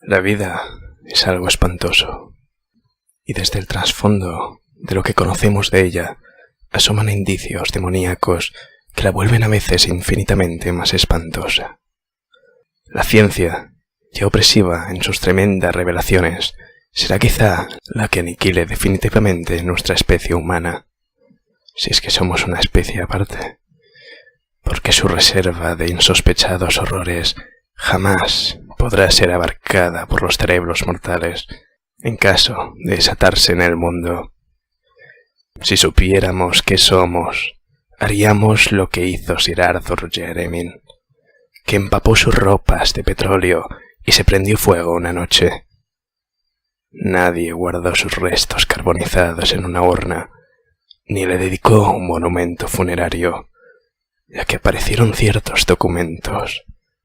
La vida es algo espantoso, y desde el trasfondo de lo que conocemos de ella asoman indicios demoníacos que la vuelven a veces infinitamente más espantosa. La ciencia, ya opresiva en sus tremendas revelaciones, será quizá la que aniquile definitivamente nuestra especie humana, si es que somos una especie aparte, porque su reserva de insospechados horrores jamás podrá ser abarcada por los cerebros mortales en caso de desatarse en el mundo. Si supiéramos qué somos, haríamos lo que hizo Sir Arthur Jermyn, que empapó sus ropas de petróleo y se prendió fuego una noche. Nadie guardó sus restos carbonizados en una urna, ni le dedicó un monumento funerario, ya que aparecieron ciertos documentos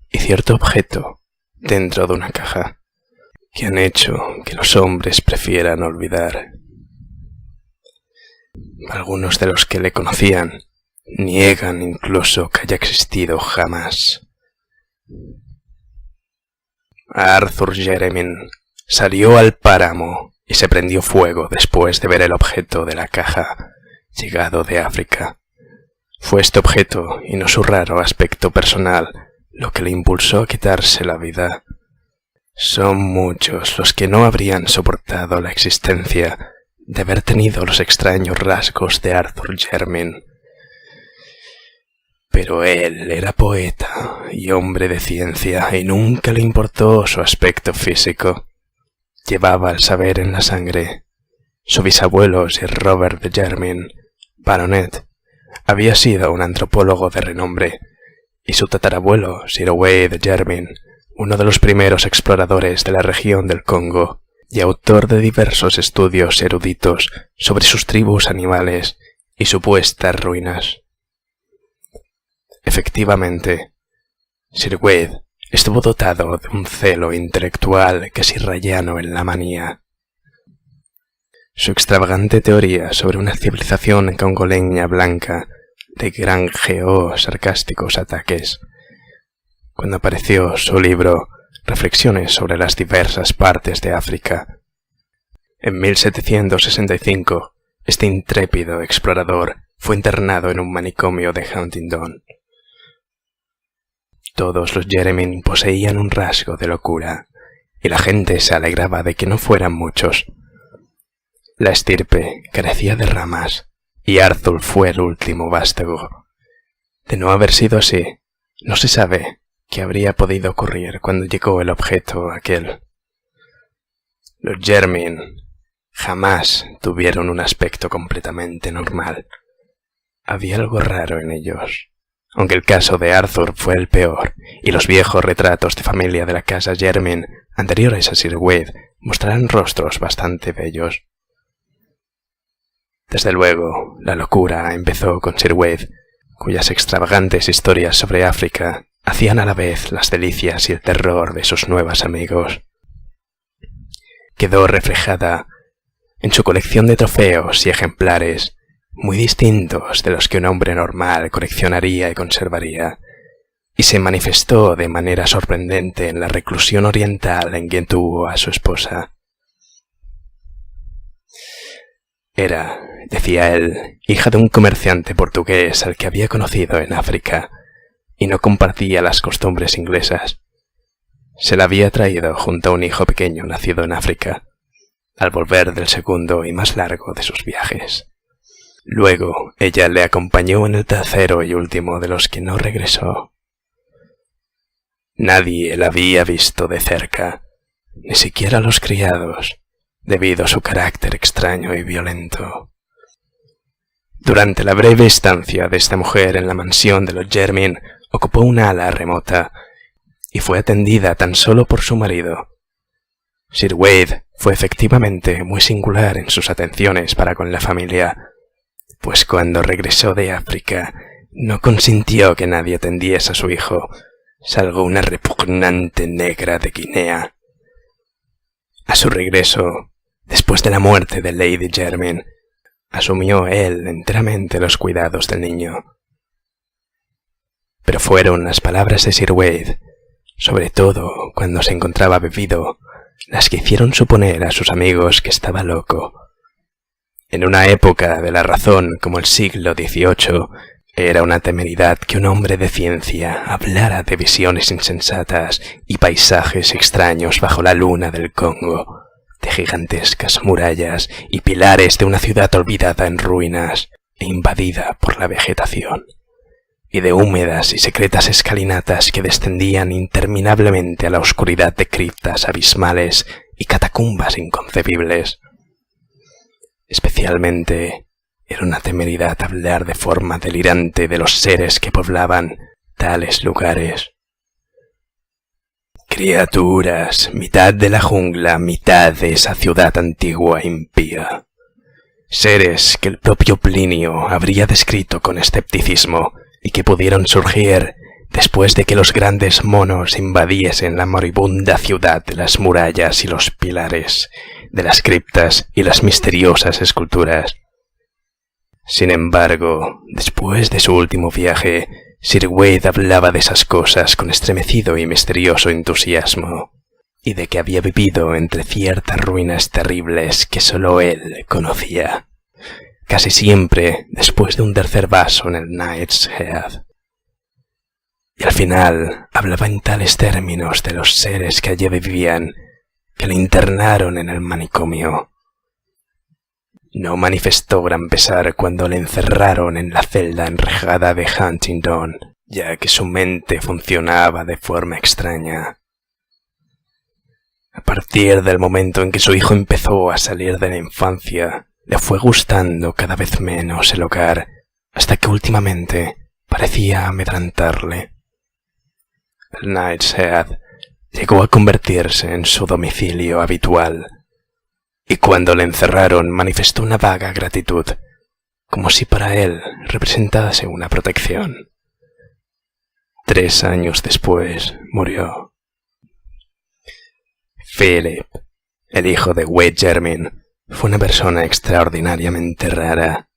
y cierto objeto dentro de una caja que han hecho que los hombres prefieran olvidar. Algunos de los que le conocían niegan incluso que haya existido jamás. Arthur Jermyn salió al páramo y se prendió fuego después de ver el objeto de la caja llegado de África. Fue este objeto y no su raro aspecto personal lo que le impulsó a quitarse la vida. Son muchos los que no habrían soportado la existencia de haber tenido los extraños rasgos de Arthur Jermyn. Pero él era poeta y hombre de ciencia y nunca le importó su aspecto físico. Llevaba el saber en la sangre. Su bisabuelo, Sir Robert de Jermyn, baronet, había sido un antropólogo de renombre, y su tatarabuelo, Sir Wade de Jermyn, uno de los primeros exploradores de la región del Congo y autor de diversos estudios eruditos sobre sus tribus animales y supuestas ruinas. Efectivamente, Sir Wade estuvo dotado de un celo intelectual casi rayano en la manía. Su extravagante teoría sobre una civilización congoleña blanca le granjeó sarcásticos ataques. Cuando apareció su libro Reflexiones sobre las diversas partes de África, en 1765, este intrépido explorador fue internado en un manicomio de Huntingdon. Todos los Jermyn poseían un rasgo de locura, y la gente se alegraba de que no fueran muchos. La estirpe carecía de ramas, y Arthur fue el último vástago. De no haber sido así, no se sabe qué habría podido ocurrir cuando llegó el objeto aquel. Los Jermyn jamás tuvieron un aspecto completamente normal. Había algo raro en ellos. Aunque el caso de Arthur fue el peor, y los viejos retratos de familia de la casa Jermyn anteriores a Sir Wade mostraran rostros bastante bellos. Desde luego, la locura empezó con Sir Wade, cuyas extravagantes historias sobre África hacían a la vez las delicias y el terror de sus nuevos amigos. Quedó reflejada en su colección de trofeos y ejemplares, muy distintos de los que un hombre normal coleccionaría y conservaría, y se manifestó de manera sorprendente en la reclusión oriental en que tuvo a su esposa. Era, decía él, hija de un comerciante portugués al que había conocido en África, y no compartía las costumbres inglesas. Se la había traído junto a un hijo pequeño nacido en África, al volver del segundo y más largo de sus viajes. Luego ella le acompañó en el tercero y último de los que no regresó. Nadie la había visto de cerca, ni siquiera los criados, debido a su carácter extraño y violento. Durante la breve estancia de esta mujer en la mansión de los Jermyn, ocupó una ala remota y fue atendida tan solo por su marido. Sir Wade fue efectivamente muy singular en sus atenciones para con la familia, pues cuando regresó de África no consintió que nadie atendiese a su hijo, salvo una repugnante negra de Guinea. A su regreso, después de la muerte de Lady Jermyn, asumió él enteramente los cuidados del niño. Pero fueron las palabras de Sir Wade, sobre todo cuando se encontraba bebido, las que hicieron suponer a sus amigos que estaba loco. En una época de la razón como el siglo XVIII, era una temeridad que un hombre de ciencia hablara de visiones insensatas y paisajes extraños bajo la luna del Congo, de gigantescas murallas y pilares de una ciudad olvidada en ruinas e invadida por la vegetación, y de húmedas y secretas escalinatas que descendían interminablemente a la oscuridad de criptas abismales y catacumbas inconcebibles. Especialmente era una temeridad hablar de forma delirante de los seres que poblaban tales lugares. Criaturas, mitad de la jungla, mitad de esa ciudad antigua e impía. Seres que el propio Plinio habría descrito con escepticismo y que pudieron surgir después de que los grandes monos invadiesen la moribunda ciudad de las murallas y los pilares, de las criptas y las misteriosas esculturas. Sin embargo, después de su último viaje, Sir Wade hablaba de esas cosas con estremecido y misterioso entusiasmo, y de que había vivido entre ciertas ruinas terribles que sólo él conocía, casi siempre después de un tercer vaso en el Knight's Head. Y al final hablaba en tales términos de los seres que allí vivían, que le internaron en el manicomio. No manifestó gran pesar cuando le encerraron en la celda enrejada de Huntingdon, ya que su mente funcionaba de forma extraña. A partir del momento en que su hijo empezó a salir de la infancia, le fue gustando cada vez menos el hogar, hasta que últimamente parecía amedrantarle. El Knight's Head llegó a convertirse en su domicilio habitual, y cuando le encerraron manifestó una vaga gratitud, como si para él representase una protección. 3 años después murió. Philip, el hijo de Wade Jermyn, fue una persona extraordinariamente rara.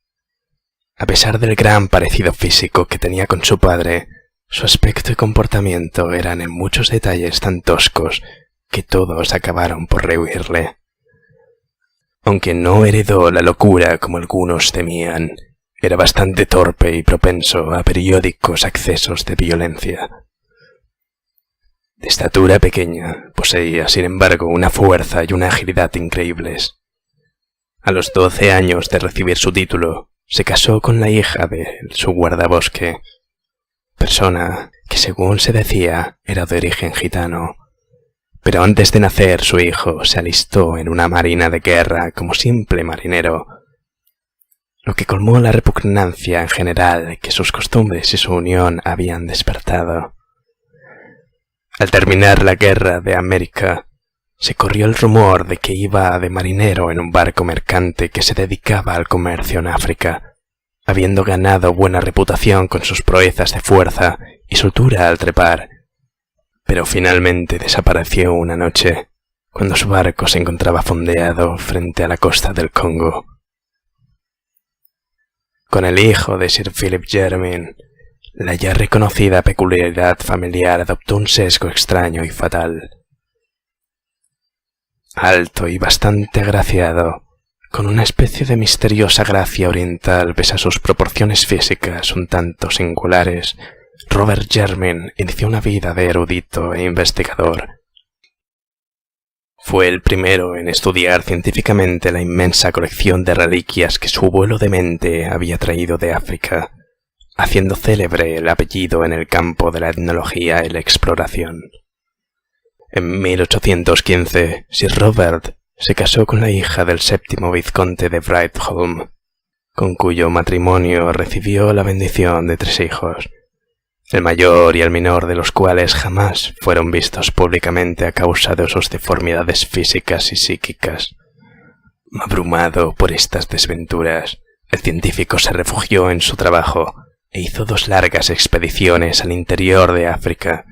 A pesar del gran parecido físico que tenía con su padre, su aspecto y comportamiento eran en muchos detalles tan toscos que todos acabaron por rehuirle. Aunque no heredó la locura como algunos temían, era bastante torpe y propenso a periódicos accesos de violencia. De estatura pequeña, poseía, sin embargo, una fuerza y una agilidad increíbles. A los 12 años de recibir su título, se casó con la hija de su guardabosque, persona que, según se decía, era de origen gitano. Pero antes de nacer su hijo se alistó en una marina de guerra como simple marinero, lo que colmó la repugnancia en general que sus costumbres y su unión habían despertado. Al terminar la guerra de América, se corrió el rumor de que iba de marinero en un barco mercante que se dedicaba al comercio en África, habiendo ganado buena reputación con sus proezas de fuerza y soltura al trepar. Pero finalmente desapareció una noche, cuando su barco se encontraba fondeado frente a la costa del Congo. Con el hijo de Sir Philip Jermyn, la ya reconocida peculiaridad familiar adoptó un sesgo extraño y fatal. Alto y bastante agraciado, con una especie de misteriosa gracia oriental pese a sus proporciones físicas un tanto singulares, Robert Jermyn inició una vida de erudito e investigador. Fue el primero en estudiar científicamente la inmensa colección de reliquias que su abuelo demente había traído de África, haciendo célebre el apellido en el campo de la etnología y la exploración. En 1815, Sir Robert se casó con la hija del 7º vizconde de Brightholme, con cuyo matrimonio recibió la bendición de 3 hijos, el mayor y el menor de los cuales jamás fueron vistos públicamente a causa de sus deformidades físicas y psíquicas. Abrumado por estas desventuras, el científico se refugió en su trabajo e hizo 2 largas expediciones al interior de África.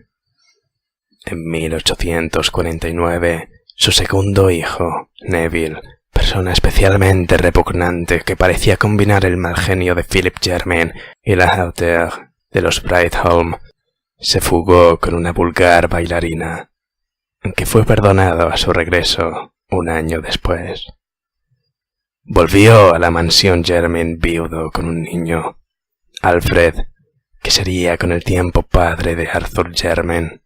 En 1849, su segundo hijo, Neville, persona especialmente repugnante que parecía combinar el mal genio de Philip Jermyn y la hauteur de los Brightholme, se fugó con una vulgar bailarina. aunque fue perdonado a su regreso un año después. Volvió a la mansión Jermyn viudo con un niño, Alfred, que sería con el tiempo padre de Arthur Jermyn.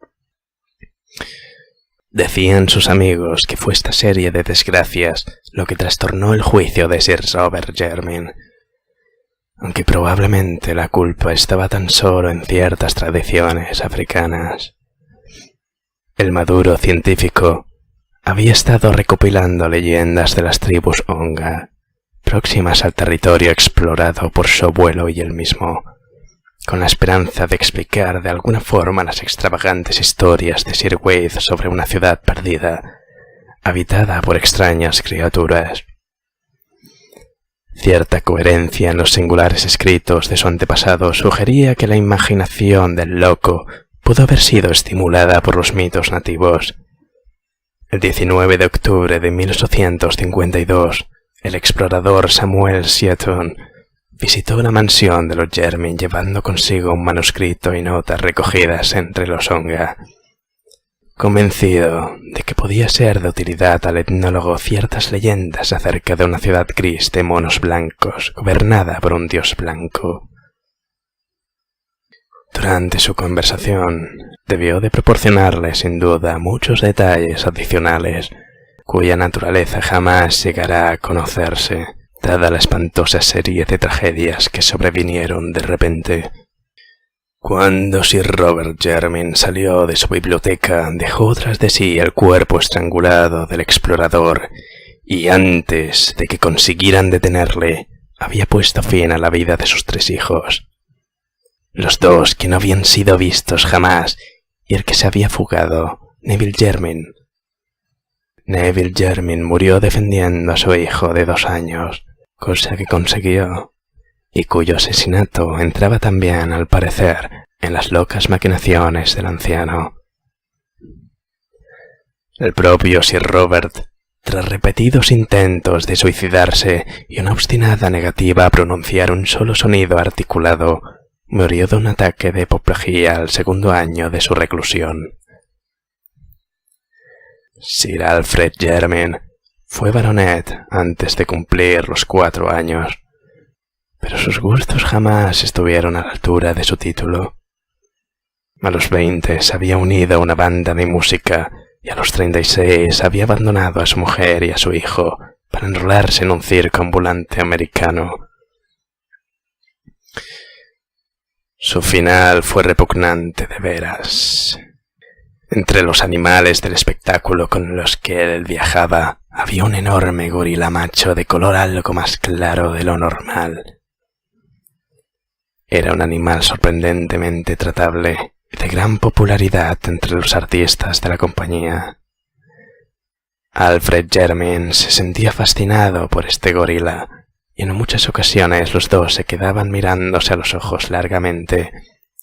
Decían sus amigos que fue esta serie de desgracias lo que trastornó el juicio de Sir Robert Jermyn, aunque probablemente la culpa estaba tan solo en ciertas tradiciones africanas. El maduro científico había estado recopilando leyendas de las tribus Onga, próximas al territorio explorado por su abuelo y él mismo, con la esperanza de explicar de alguna forma las extravagantes historias de Sir Wade sobre una ciudad perdida, habitada por extrañas criaturas. Cierta coherencia en los singulares escritos de su antepasado sugería que la imaginación del loco pudo haber sido estimulada por los mitos nativos. El 19 de octubre de 1852, el explorador Samuel Seaton visitó la mansión de los Jermyn llevando consigo un manuscrito y notas recogidas entre los Onga. Convencido de que podía ser de utilidad al etnólogo ciertas leyendas acerca de una ciudad gris de monos blancos gobernada por un dios blanco. Durante su conversación, debió de proporcionarle sin duda muchos detalles adicionales, cuya naturaleza jamás llegará a conocerse, dada la espantosa serie de tragedias que sobrevinieron de repente. Cuando Sir Robert Jermyn salió de su biblioteca, dejó tras de sí el cuerpo estrangulado del explorador, y antes de que consiguieran detenerle, había puesto fin a la vida de sus 3 hijos. Los 2 que no habían sido vistos jamás, y el que se había fugado, Neville Jermyn. Neville Jermyn murió defendiendo a su hijo de 2 años, cosa que consiguió, y cuyo asesinato entraba también, al parecer, en las locas maquinaciones del anciano. El propio Sir Robert, tras repetidos intentos de suicidarse y una obstinada negativa a pronunciar un solo sonido articulado, murió de un ataque de apoplejía al 2.º año de su reclusión. Sir Alfred Jermyn fue baronet antes de cumplir los 4 años, pero sus gustos jamás estuvieron a la altura de su título. A los 20 se había unido a una banda de música y a los 36 había abandonado a su mujer y a su hijo para enrolarse en un circo ambulante americano. Su final fue repugnante de veras. Entre los animales del espectáculo con los que él viajaba había un enorme gorila macho de color algo más claro de lo normal. Era un animal sorprendentemente tratable y de gran popularidad entre los artistas de la compañía. Alfred Jermyn se sentía fascinado por este gorila, y en muchas ocasiones los 2 se quedaban mirándose a los ojos largamente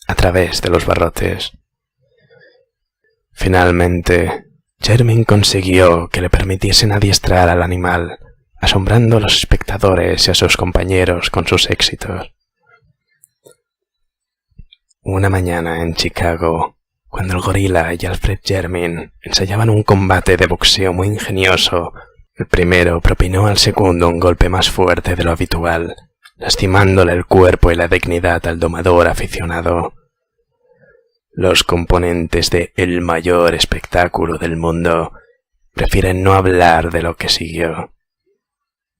a través de los barrotes. Finalmente, Jermyn consiguió que le permitiesen adiestrar al animal, asombrando a los espectadores y a sus compañeros con sus éxitos. Una mañana en Chicago, cuando el gorila y Alfred Jermyn ensayaban un combate de boxeo muy ingenioso, el primero propinó al segundo un golpe más fuerte de lo habitual, lastimándole el cuerpo y la dignidad al domador aficionado. Los componentes de El mayor espectáculo del mundo prefieren no hablar de lo que siguió.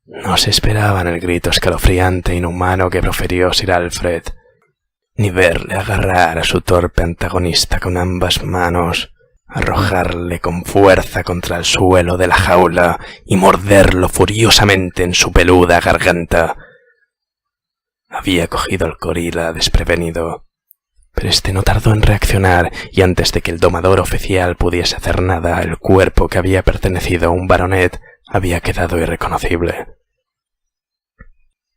No se esperaban el grito escalofriante e inhumano que profirió Sir Alfred, ni verle agarrar a su torpe antagonista con ambas manos, arrojarle con fuerza contra el suelo de la jaula y morderlo furiosamente en su peluda garganta. Había cogido al gorila desprevenido, pero este no tardó en reaccionar, y antes de que el domador oficial pudiese hacer nada, el cuerpo que había pertenecido a un baronet había quedado irreconocible.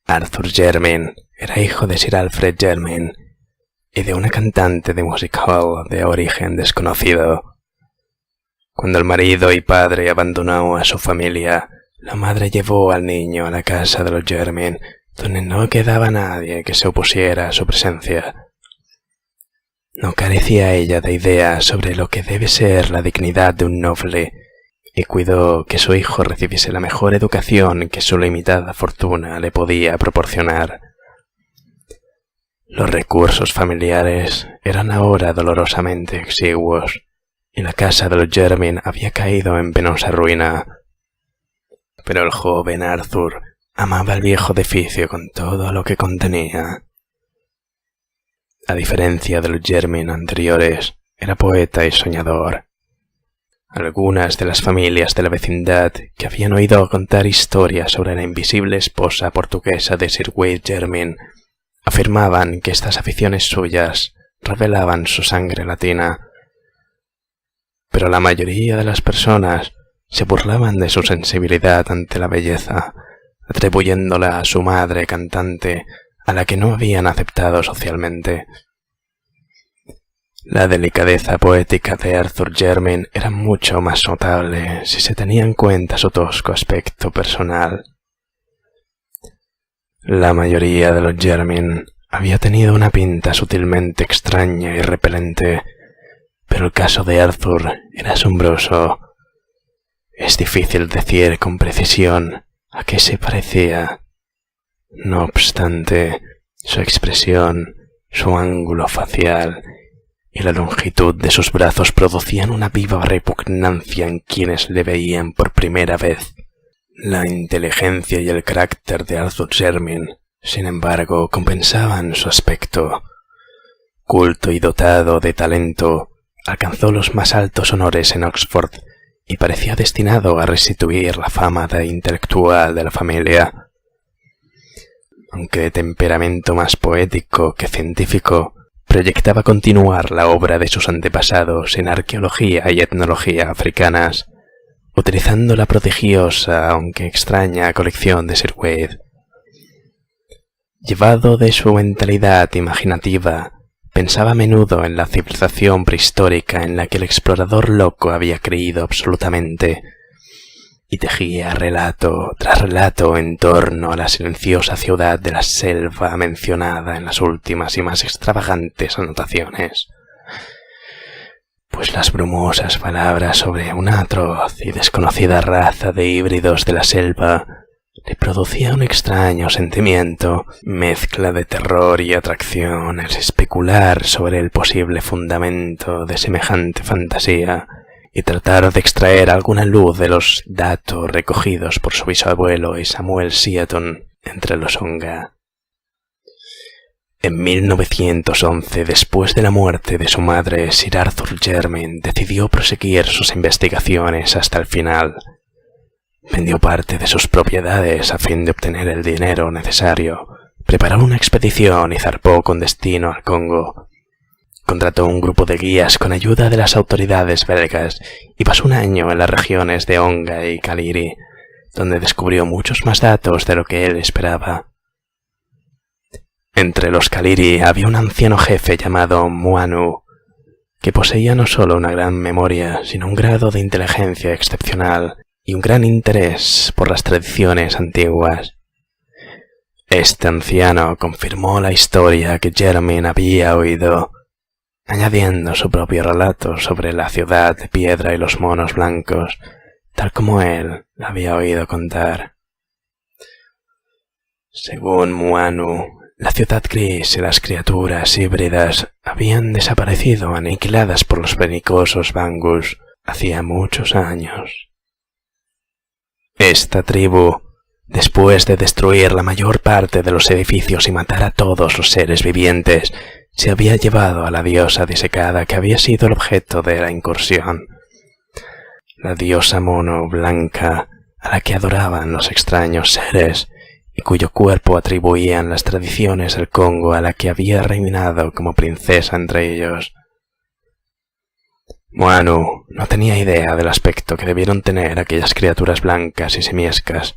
Arthur Jermyn era hijo de Sir Alfred Jermyn y de una cantante de music hall de origen desconocido. Cuando el marido y padre abandonó a su familia, la madre llevó al niño a la casa de los Jermyn, donde no quedaba nadie que se opusiera a su presencia. No carecía ella de idea sobre lo que debe ser la dignidad de un noble, y cuidó que su hijo recibiese la mejor educación que su limitada fortuna le podía proporcionar. Los recursos familiares eran ahora dolorosamente exiguos, y la casa de los Jermyn había caído en penosa ruina. Pero el joven Arthur amaba el viejo edificio con todo lo que contenía. A diferencia de los Jermyn anteriores, era poeta y soñador. Algunas de las familias de la vecindad que habían oído contar historias sobre la invisible esposa portuguesa de Sir Wade Jermyn afirmaban que estas aficiones suyas revelaban su sangre latina. Pero la mayoría de las personas se burlaban de su sensibilidad ante la belleza, atribuyéndola a su madre cantante, a la que no habían aceptado socialmente. La delicadeza poética de Arthur Jermyn era mucho más notable si se tenía en cuenta su tosco aspecto personal. La mayoría de los Jermyn había tenido una pinta sutilmente extraña y repelente, pero el caso de Arthur era asombroso. Es difícil decir con precisión a qué se parecía. No obstante, su expresión, su ángulo facial y la longitud de sus brazos producían una viva repugnancia en quienes le veían por primera vez. La inteligencia y el carácter de Arthur Jermyn, sin embargo, compensaban su aspecto. Culto y dotado de talento, alcanzó los más altos honores en Oxford y parecía destinado a restituir la fama de intelectual de la familia. Aunque de temperamento más poético que científico, proyectaba continuar la obra de sus antepasados en arqueología y etnología africanas, utilizando la prodigiosa, aunque extraña, colección de Sir Wade. Llevado de su mentalidad imaginativa, pensaba a menudo en la civilización prehistórica en la que el explorador loco había creído absolutamente, y tejía relato tras relato en torno a la silenciosa ciudad de la selva mencionada en las últimas y más extravagantes anotaciones. Pues las brumosas palabras sobre una atroz y desconocida raza de híbridos de la selva le producía un extraño sentimiento, mezcla de terror y atracción al especular sobre el posible fundamento de semejante fantasía y tratar de extraer alguna luz de los datos recogidos por su bisabuelo y Samuel Seaton entre los Onga. En 1911, después de la muerte de su madre, Sir Arthur Jermyn decidió proseguir sus investigaciones hasta el final. Vendió parte de sus propiedades a fin de obtener el dinero necesario, preparó una expedición y zarpó con destino al Congo. Contrató un grupo de guías con ayuda de las autoridades belgas y pasó un año en las regiones de Onga y Kaliri, donde descubrió muchos más datos de lo que él esperaba. Entre los Kaliri había un anciano jefe llamado Muanu, que poseía no solo una gran memoria, sino un grado de inteligencia excepcional y un gran interés por las tradiciones antiguas. Este anciano confirmó la historia que Jermyn había oído, añadiendo su propio relato sobre la ciudad de piedra y los monos blancos, tal como él la había oído contar. Según Muanu, la ciudad gris y las criaturas híbridas habían desaparecido aniquiladas por los belicosos Bangus hacía muchos años. Esta tribu, después de destruir la mayor parte de los edificios y matar a todos los seres vivientes, se había llevado a la diosa disecada que había sido el objeto de la incursión. La diosa mono blanca, a la que adoraban los extraños seres, y cuyo cuerpo atribuían las tradiciones del Congo a la que había reinado como princesa entre ellos. Muanu no tenía idea del aspecto que debieron tener aquellas criaturas blancas y simiescas,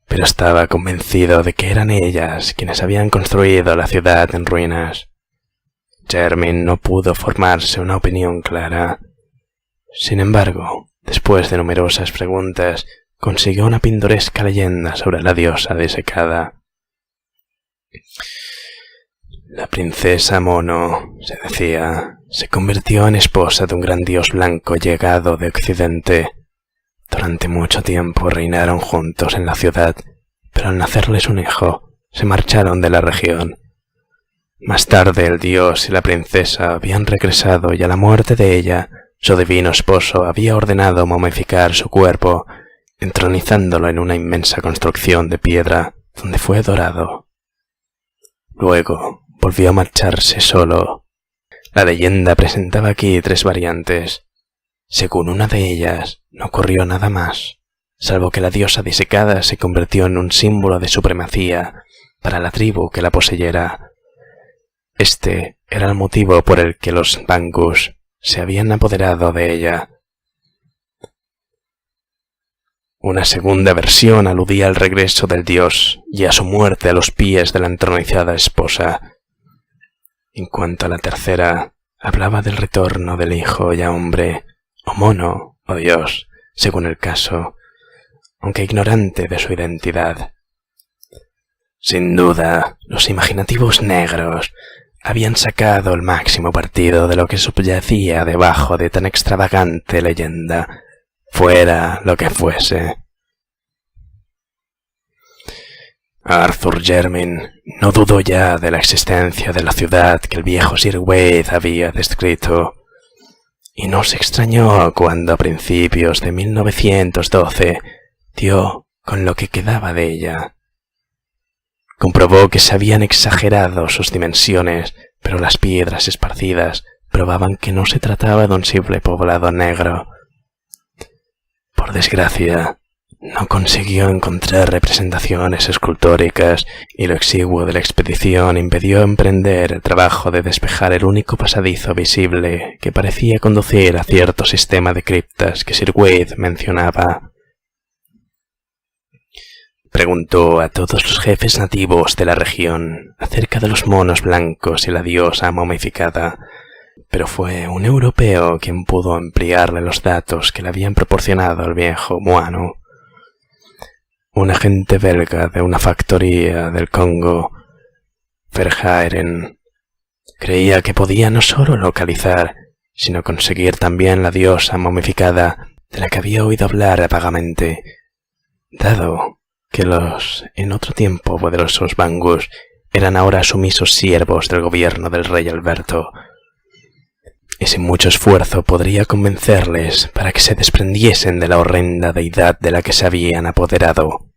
pero estaba convencido de que eran ellas quienes habían construido la ciudad en ruinas. Jermyn no pudo formarse una opinión clara. Sin embargo, después de numerosas preguntas, consiguió una pintoresca leyenda sobre la diosa disecada. La princesa Mono, se decía, se convirtió en esposa de un gran dios blanco llegado de Occidente. Durante mucho tiempo reinaron juntos en la ciudad, pero al nacerles un hijo, se marcharon de la región. Más tarde el dios y la princesa habían regresado y a la muerte de ella, su divino esposo había ordenado momificar su cuerpo, entronizándolo en una inmensa construcción de piedra, donde fue adorado. Luego volvió a marcharse solo. La leyenda presentaba aquí 3 variantes. Según una de ellas, no ocurrió nada más, salvo que la diosa disecada se convirtió en un símbolo de supremacía para la tribu que la poseyera. Este era el motivo por el que los Bangus se habían apoderado de ella. Una segunda versión aludía al regreso del dios y a su muerte a los pies de la entronizada esposa. En cuanto a la tercera, hablaba del retorno del hijo ya hombre, o mono, o dios, según el caso, aunque ignorante de su identidad. Sin duda, los imaginativos negros habían sacado el máximo partido de lo que subyacía debajo de tan extravagante leyenda, fuera lo que fuese. Arthur Jermyn no dudó ya de la existencia de la ciudad que el viejo Sir Wade había descrito, y no se extrañó cuando a principios de 1912 dio con lo que quedaba de ella. Comprobó que se habían exagerado sus dimensiones, pero las piedras esparcidas probaban que no se trataba de un simple poblado negro. Por desgracia, no consiguió encontrar representaciones escultóricas y lo exiguo de la expedición impidió emprender el trabajo de despejar el único pasadizo visible que parecía conducir a cierto sistema de criptas que Sir Wade mencionaba. Preguntó a todos los jefes nativos de la región acerca de los monos blancos y la diosa momificada, pero fue un europeo quien pudo ampliarle los datos que le habían proporcionado el viejo Moano. Un agente belga de una factoría del Congo, Verhaeren, creía que podía no solo localizar, sino conseguir también la diosa momificada de la que había oído hablar vagamente, dado que los en otro tiempo poderosos Bangus eran ahora sumisos siervos del gobierno del rey Alberto, y sin mucho esfuerzo podría convencerles para que se desprendiesen de la horrenda deidad de la que se habían apoderado.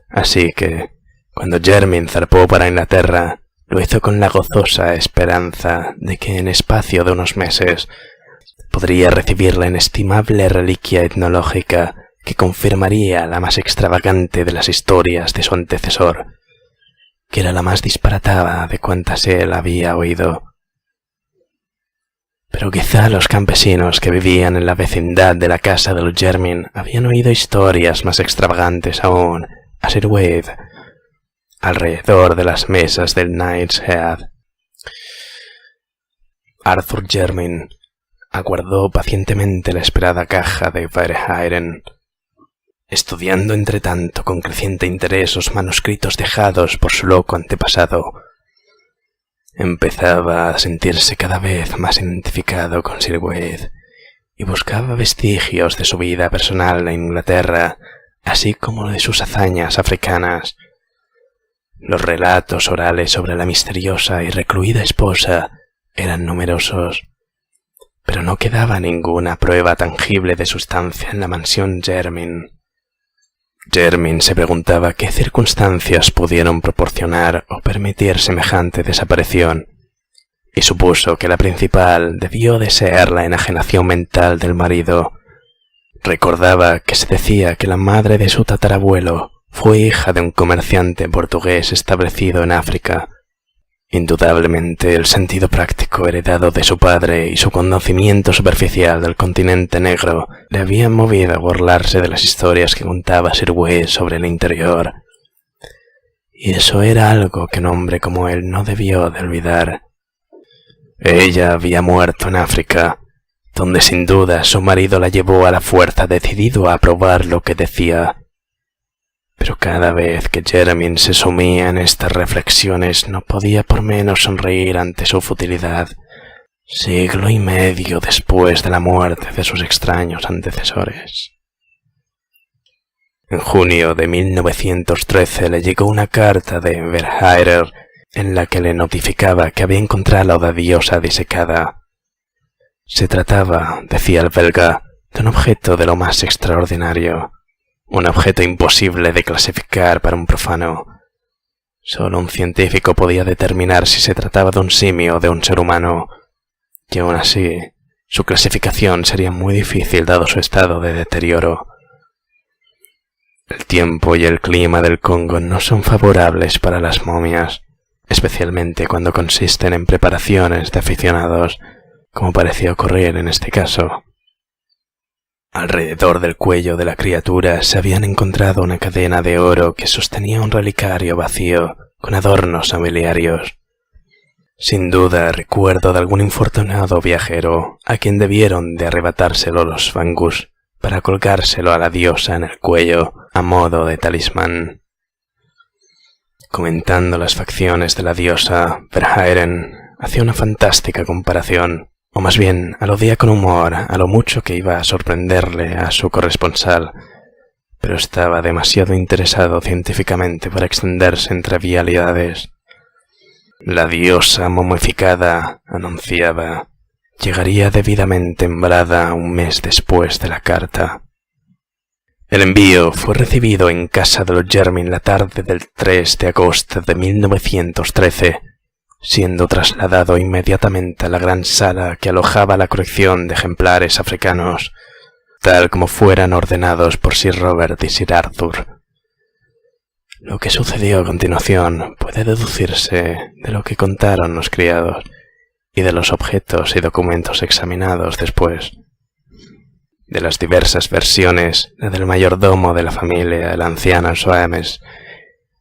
Así que, cuando Jermyn zarpó para Inglaterra, lo hizo con la gozosa esperanza de que en espacio de unos meses podría recibir la inestimable reliquia etnológica que confirmaría la más extravagante de las historias de su antecesor, que era la más disparatada de cuantas él había oído. Pero quizá los campesinos que vivían en la vecindad de la casa de los Jermyn habían oído historias más extravagantes aún a Sir Wade, alrededor de las mesas del Knight's Head. Arthur Jermyn aguardó pacientemente la esperada caja de Verhaeren, estudiando entre tanto con creciente interés los manuscritos dejados por su loco antepasado. Empezaba a sentirse cada vez más identificado con Sir Wade y buscaba vestigios de su vida personal en Inglaterra, así como de sus hazañas africanas. Los relatos orales sobre la misteriosa y recluida esposa eran numerosos, pero no quedaba ninguna prueba tangible de su estancia en la mansión Jermyn. Jermyn se preguntaba qué circunstancias pudieron proporcionar o permitir semejante desaparición, y supuso que la principal debió de ser la enajenación mental del marido. Recordaba que se decía que la madre de su tatarabuelo fue hija de un comerciante portugués establecido en África. Indudablemente el sentido práctico heredado de su padre y su conocimiento superficial del continente negro le habían movido a burlarse de las historias que contaba Sir Wade sobre el interior. Y eso era algo que un hombre como él no debió de olvidar. Ella había muerto en África, donde sin duda su marido la llevó a la fuerza decidido a probar lo que decía. Pero cada vez que Jermyn se sumía en estas reflexiones no podía por menos sonreír ante su futilidad, siglo y medio después de la muerte de sus extraños antecesores. En junio de 1913 le llegó una carta de Verhaeren en la que le notificaba que había encontrado a la diosa disecada. Se trataba, decía el belga, de un objeto de lo más extraordinario, un objeto imposible de clasificar para un profano. Solo un científico podía determinar si se trataba de un simio o de un ser humano, y aún así, su clasificación sería muy difícil dado su estado de deterioro. El tiempo y el clima del Congo no son favorables para las momias, especialmente cuando consisten en preparaciones de aficionados, como parecía ocurrir en este caso. Alrededor del cuello de la criatura se habían encontrado una cadena de oro que sostenía un relicario vacío con adornos nobiliarios. Sin duda recuerdo de algún infortunado viajero a quien debieron de arrebatárselo los Vangus para colgárselo a la diosa en el cuello a modo de talismán. Comentando las facciones de la diosa, Verhaeren hacía una fantástica comparación, o más bien aludía con humor a lo mucho que iba a sorprenderle a su corresponsal, pero estaba demasiado interesado científicamente para extenderse en trivialidades. La diosa momificada, anunciaba, llegaría debidamente embalada un mes después de la carta. El envío fue recibido en casa de los Jermyn la tarde del 3 de agosto de 1913, siendo trasladado inmediatamente a la gran sala que alojaba la colección de ejemplares africanos, tal como fueran ordenados por Sir Robert y Sir Arthur. Lo que sucedió a continuación puede deducirse de lo que contaron los criados y de los objetos y documentos examinados después. De las diversas versiones, la del mayordomo de la familia, el anciano Soames,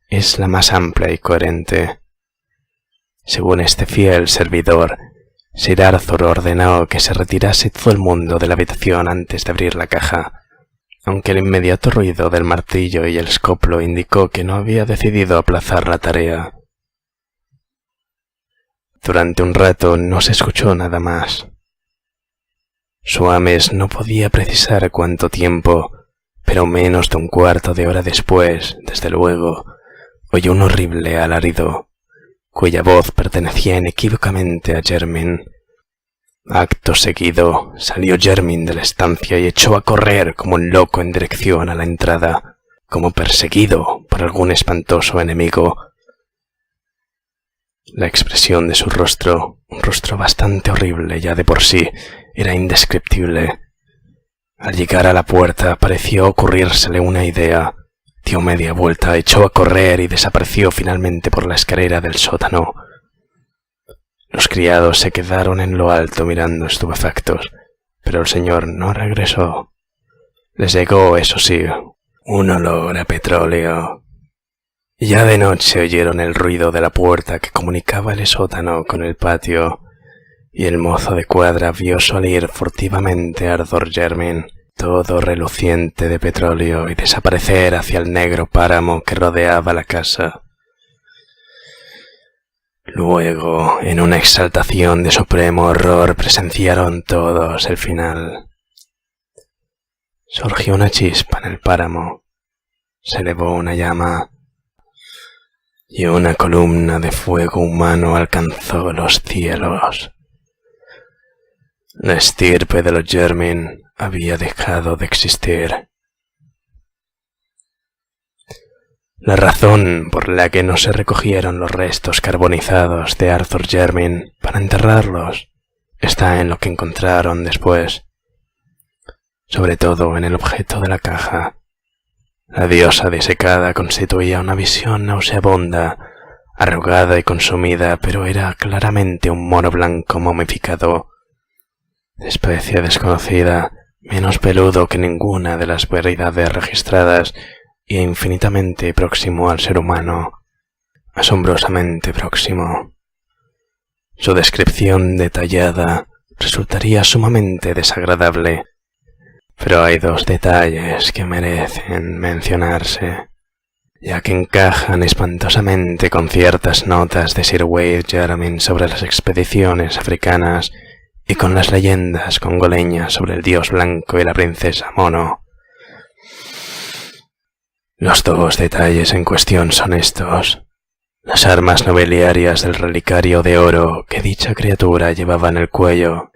es la más amplia y coherente. Según este fiel servidor, Sir Arthur ordenó que se retirase todo el mundo de la habitación antes de abrir la caja, aunque el inmediato ruido del martillo y el escoplo indicó que no había decidido aplazar la tarea. Durante un rato no se escuchó nada más. Soames no podía precisar cuánto tiempo, pero menos de un cuarto de hora después, desde luego, oyó un horrible alarido, cuya voz pertenecía inequívocamente a Jermyn. Acto seguido, salió Jermyn de la estancia y echó a correr como un loco en dirección a la entrada, como perseguido por algún espantoso enemigo. La expresión de su rostro, un rostro bastante horrible ya de por sí, era indescriptible. Al llegar a la puerta pareció ocurrírsele una idea. Dio media vuelta, echó a correr y desapareció finalmente por la escalera del sótano. Los criados se quedaron en lo alto mirando estupefactos, pero el señor no regresó. Les llegó, eso sí, un olor a petróleo. Ya de noche oyeron el ruido de la puerta que comunicaba el sótano con el patio, y el mozo de cuadra vio salir furtivamente a Arthur Jermyn, todo reluciente de petróleo, y desaparecer hacia el negro páramo que rodeaba la casa. Luego, en una exaltación de supremo horror, presenciaron todos el final. Surgió una chispa en el páramo, se elevó una llama, y una columna de fuego humano alcanzó los cielos. La estirpe de los Jermyn había dejado de existir. La razón por la que no se recogieron los restos carbonizados de Arthur Jermyn para enterrarlos está en lo que encontraron después, sobre todo en el objeto de la caja. La diosa disecada constituía una visión nauseabunda, arrugada y consumida, pero era claramente un mono blanco momificado, de especie desconocida, menos peludo que ninguna de las variedades registradas y infinitamente próximo al ser humano, asombrosamente próximo. Su descripción detallada resultaría sumamente desagradable, pero hay dos detalles que merecen mencionarse. ya que encajan espantosamente con ciertas notas de Sir Wade Jermyn sobre las expediciones africanas y con las leyendas congoleñas sobre el dios blanco y la princesa mono. Los dos detalles en cuestión son estos: las armas nobiliarias del relicario de oro que dicha criatura llevaba en el cuello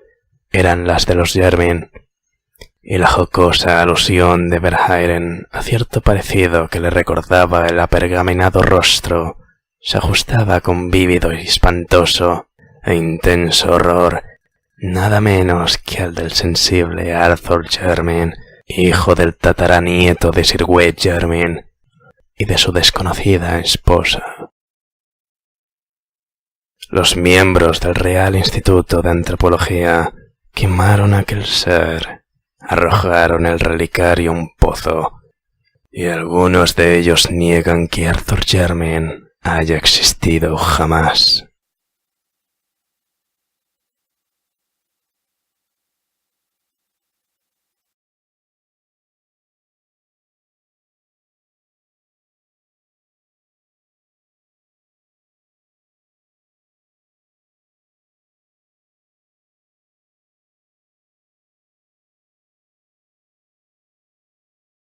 eran las de los Jermyn, y la jocosa alusión de Verhaeren a cierto parecido que le recordaba el apergaminado rostro se ajustaba con vívido y espantoso e intenso horror nada menos que al del sensible Arthur Jermyn, hijo del tataranieto de Sir Wade Jermyn y de su desconocida esposa. Los miembros del Real Instituto de Antropología quemaron aquel ser, arrojaron el relicario a un pozo, y algunos de ellos niegan que Arthur Jermyn haya existido jamás.